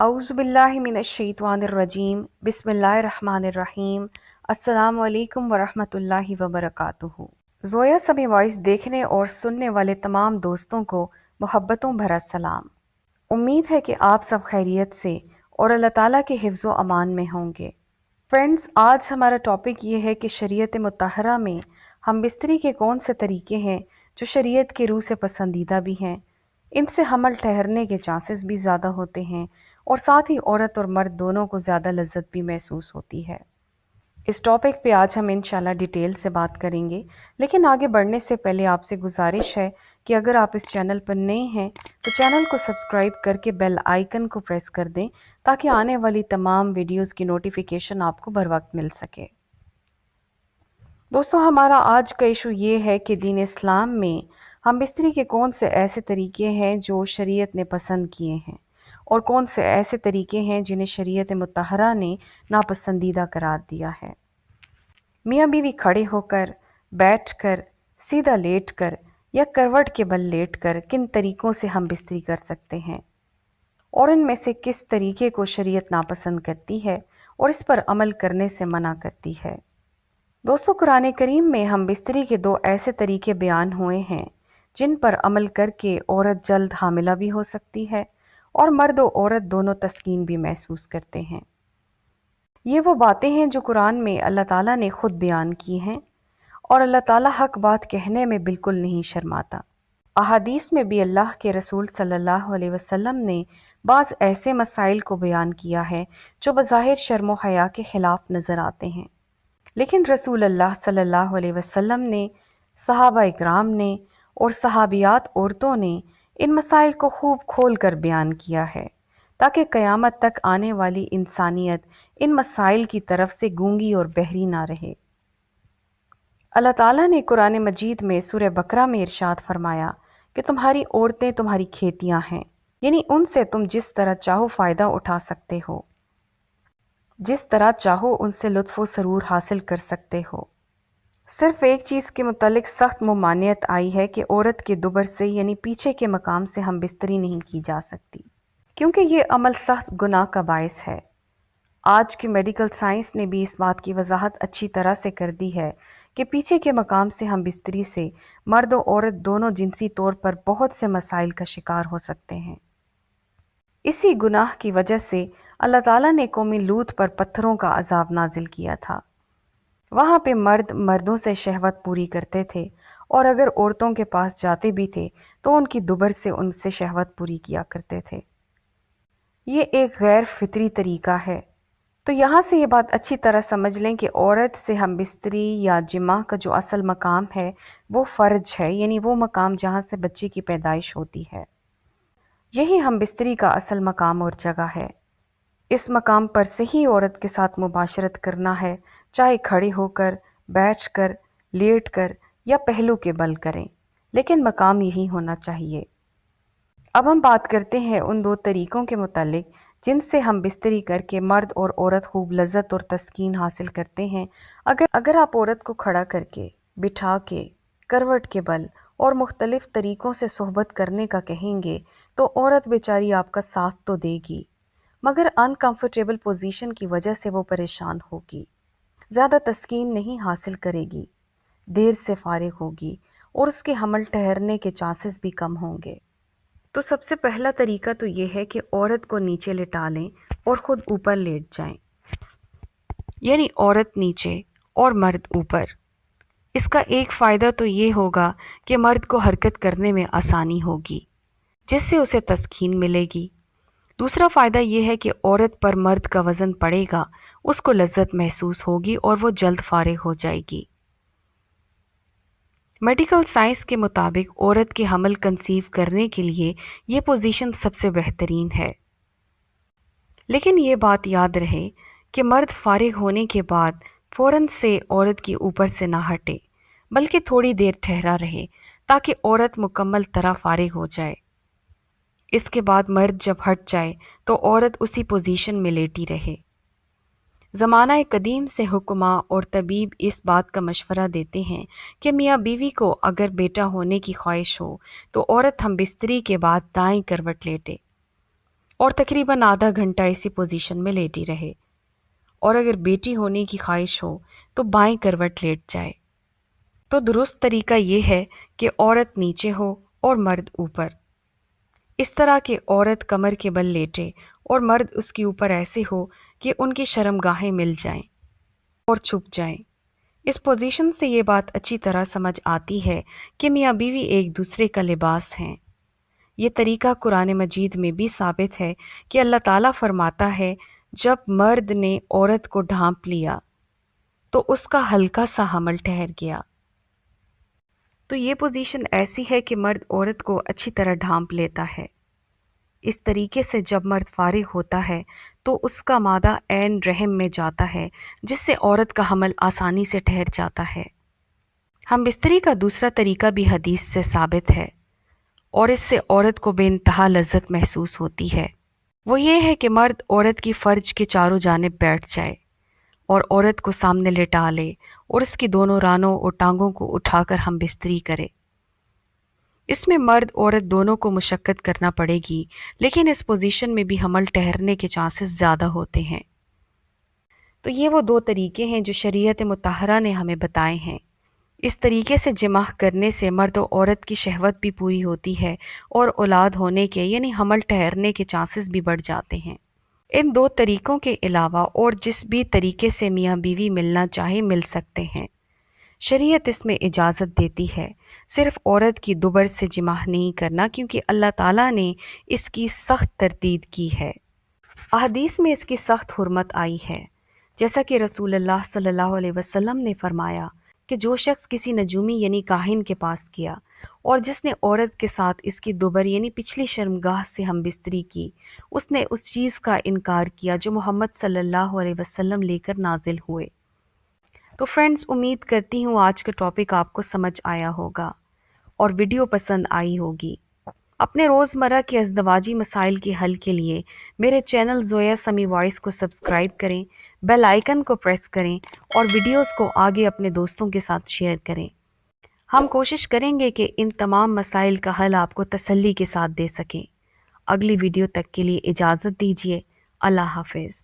औज़ु बिल्लाहि मिनश्शैतानिर्रजीम बिस्मिल्लाहिर्रहमानिर्रहीम अस्सलामु अलैकुम वरहमतुल्लाहि वबरकातुहू। ज़ोया समी वॉइस देखने और सुनने वाले तमाम दोस्तों को मोहब्बतों भरा सलाम। उम्मीद है कि आप सब खैरियत से और अल्लाह ताला के हिफ्ज़ व अमान में होंगे। फ्रेंड्स, आज हमारा टॉपिक ये है कि शरीयत मुत्तहरा में हम बिस्तरी के कौन से तरीके हैं जो शरीयत की रूह से पसंदीदा भी हैं, इनसे हमल ठहरने के चांसेस भी ज़्यादा होते हैं और साथ ही औरत और मर्द दोनों को ज़्यादा लज्जत भी महसूस होती है। इस टॉपिक पे आज हम इंशाल्लाह डिटेल से बात करेंगे, लेकिन आगे बढ़ने से पहले आपसे गुजारिश है कि अगर आप इस चैनल पर नए हैं तो चैनल को सब्सक्राइब करके बेल आइकन को प्रेस कर दें ताकि आने वाली तमाम वीडियोस की नोटिफिकेशन आपको बर वक्त मिल सके। दोस्तों, हमारा आज का इशू ये है कि दीन इस्लाम में हम बिस्तरी के कौन से ऐसे तरीके हैं जो शरीयत ने पसंद किए हैं और कौन से ऐसे तरीके हैं जिन्हें शरीयत मुत्तहरा ने नापसंदीदा करार दिया है। मियाँ बीवी खड़े होकर, बैठकर, सीधा लेटकर या करवट के बल लेटकर किन तरीकों से हम बिस्तरी कर सकते हैं और इनमें से किस तरीके को शरीयत नापसंद करती है और इस पर अमल करने से मना करती है। दोस्तों, कुरान करीम में हम बिस्तरी के दो ऐसे तरीके बयान हुए हैं जिन पर अमल करके औरत जल्द हामिला भी हो सकती है और मर्द और औरत दोनों तस्कीन भी महसूस करते हैं। ये वो बातें हैं जो कुरान में अल्लाह ताला ने खुद बयान की हैं और अल्लाह ताला हक बात कहने में बिल्कुल नहीं शर्माता। अहादीस में भी अल्लाह के रसूल सल्लल्लाहु अलैहि वसल्लम ने बाज़ ऐसे मसाइल को बयान किया है जो बज़ाहिर शर्म व हया के खिलाफ नज़र आते हैं, लेकिन रसूल अल्लाह सल्लल्लाहु अलैहि वसल्लम ने, सहाबा इकराम ने और सहाबियात औरतों ने इन मसाइल को खूब खोल कर बयान किया है ताकि क़यामत तक आने वाली इंसानियत इन मसाइल की तरफ से गूंगी और बहरी ना रहे। अल्लाह ताला ने कुरान मजीद में सूरह बकरा में इरशाद फरमाया कि तुम्हारी औरतें तुम्हारी खेतियां हैं, यानी उनसे तुम जिस तरह चाहो फ़ायदा उठा सकते हो, जिस तरह चाहो उनसे लुत्फ़ व सरूर हासिल कर सकते हो। सिर्फ एक चीज़ के मुतालिक सख्त मुमानियत आई है कि औरत के दुबर से यानी पीछे के मकाम से हम बिस्तरी नहीं की जा सकती, क्योंकि ये अमल सख्त गुनाह का बायस है। आज की मेडिकल साइंस ने भी इस बात की वजाहत अच्छी तरह से कर दी है कि पीछे के मकाम से हम बिस्तरी से मर्द और औरत दोनों जिनसी तौर पर बहुत से मसाइल का शिकार हो सकते हैं। इसी गुनाह की वजह से अल्लाह ताला ने कौमी लूत पर पत्थरों का अजाब नाजिल किया था। वहाँ पे मर्द मर्दों से शहवत पूरी करते थे और अगर औरतों के पास जाते भी थे तो उनकी दुबर से उनसे शहवत पूरी किया करते थे। ये एक गैर फितरी तरीका है। तो यहाँ से ये बात अच्छी तरह समझ लें कि औरत से हम बिस्तरी या जिमा का जो असल मकाम है वो फ़र्ज है, यानी वो मकाम जहाँ से बच्चे की पैदाइश होती है। यही हम बिस्तरी का असल मकाम और जगह है। इस मकाम पर से ही औरत के साथ मुबाशरत करना है, चाहे खड़े होकर, बैठकर, लेटकर या पहलू के बल करें, लेकिन मकाम यही होना चाहिए। अब हम बात करते हैं उन दो तरीकों के मुतालिक जिनसे हम बिस्तरी करके मर्द और औरत खूब लज्जत और तस्कीन हासिल करते हैं। अगर आप औरत को खड़ा करके, बिठा के, करवट के बल और मुख्तलिफ तरीकों से सोहबत करने का कहेंगे तो औरत बेचारी आपका साथ तो देगी, मगर अनकंफर्टेबल पोजीशन की वजह से वो परेशान होगी, ज़्यादा तस्कीन नहीं हासिल करेगी, देर से फारिग होगी और उसके हमल ठहरने के चांसेस भी कम होंगे। तो सबसे पहला तरीका तो ये है कि औरत को नीचे लिटा लें और ख़ुद ऊपर लेट जाएं, यानी औरत नीचे और मर्द ऊपर। इसका एक फ़ायदा तो ये होगा कि मर्द को हरकत करने में आसानी होगी, जिससे उसे तस्कीन मिलेगी। दूसरा फ़ायदा ये है कि औरत पर मर्द का वज़न पड़ेगा, उसको लज्जत महसूस होगी और वो जल्द फारिग हो जाएगी। मेडिकल साइंस के मुताबिक औरत के हमल कंसीव करने के लिए ये पोजीशन सबसे बेहतरीन है, लेकिन ये बात याद रहे कि मर्द फारिग होने के बाद फ़ौरन से औरत के ऊपर से ना हटे, बल्कि थोड़ी देर ठहरा रहे ताकि औरत मुकम्मल तरह फारिग हो जाए। इसके बाद मर्द जब हट जाए तो औरत उसी पोजीशन में लेटी रहे। ज़माना कदीम से हुक्मा और तबीब इस बात का मशवरा देते हैं कि मियाँ बीवी को अगर बेटा होने की ख्वाहिश हो तो औरत हम बिस्तरी के बाद दाएं करवट लेटे और तकरीबन आधा घंटा इसी पोजीशन में लेटी रहे, और अगर बेटी होने की ख्वाहिश हो तो बाएं करवट लेट जाए। तो दुरुस्त तरीका ये है कि औरत नीचे हो और मर्द ऊपर। इस तरह के औरत कमर के बल लेटे और मर्द उसके ऊपर ऐसे हो कि उनकी शर्मगाहें मिल जाएं और छुप जाएं। इस पोजीशन से ये बात अच्छी तरह समझ आती है कि मियाँ बीवी एक दूसरे का लिबास हैं। ये तरीका कुरान मजीद में भी साबित है कि अल्लाह ताला फरमाता है, जब मर्द ने औरत को ढांप लिया तो उसका हल्का सा हमल ठहर गया। तो ये पोजीशन ऐसी है कि मर्द औरत को अच्छी तरह ढांप लेता है। इस तरीके से जब मर्द फारिग होता है तो उसका मादा ऐन रहम में जाता है, जिससे औरत का हमल आसानी से ठहर जाता है। हम बिस्तरी का दूसरा तरीका भी हदीस से साबित है और इससे औरत को बेइंतहा लज्जत महसूस होती है। वो ये है कि मर्द औरत की फर्ज के चारों जानिब बैठ जाए और औरत को सामने लेटा ले और उसकी दोनों रानों और टांगों को उठाकर हम बिस्तरी करे। इसमें मर्द औरत दोनों को मुशक्कत करना पड़ेगी, लेकिन इस पोजीशन में भी हमल ठहरने के चांसेस ज़्यादा होते हैं। तो ये वो दो तरीके हैं जो शरीयत मुतहरा ने हमें बताए हैं। इस तरीके से जिमाह करने से मर्द और औरत की शहवत भी पूरी होती है और औलाद होने के यानी हमल ठहरने के चांसेस भी बढ़ जाते हैं। इन दो तरीकों के अलावा और जिस भी तरीके से मियाँ बीवी मिलना चाहे मिल सकते हैं। शरीयत इसमें इजाज़त देती है, सिर्फ औरत की दुबर से जिमाह नहीं करना, क्योंकि अल्लाह ताला ने इसकी सख्त तरतीब की है। अहदीस में इसकी सख्त हुर्मत आई है, जैसा कि रसूलुल्लाह सल्लल्लाहु अलैहि वसल्लम ने फरमाया कि जो शख्स किसी नजूमी यानी काहिन के पास गया और जिसने औरत के साथ इसकी दुबर यानी पिछली शर्मगाह से हम बिस्तरी की, उसने उस चीज़ का इनकार किया जो मोहम्मद सल्लल्लाहु अलैहि वसल्लम लेकर नाजिल हुए। तो फ्रेंड्स, उम्मीद करती हूँ आज का टॉपिक आपको समझ आया होगा और वीडियो पसंद आई होगी। अपने रोज़मर्रा के अज़दवाजी मसाइल के हल के लिए मेरे चैनल ज़ोया समी वॉइस को सब्सक्राइब करें, बेल आइकन को प्रेस करें और वीडियोस को आगे अपने दोस्तों के साथ शेयर करें। हम कोशिश करेंगे कि इन तमाम मसाइल का हल आपको तसल्ली के साथ दे सकें। अगली वीडियो तक के लिए इजाज़त दीजिए। अल्लाह हाफ़िज़।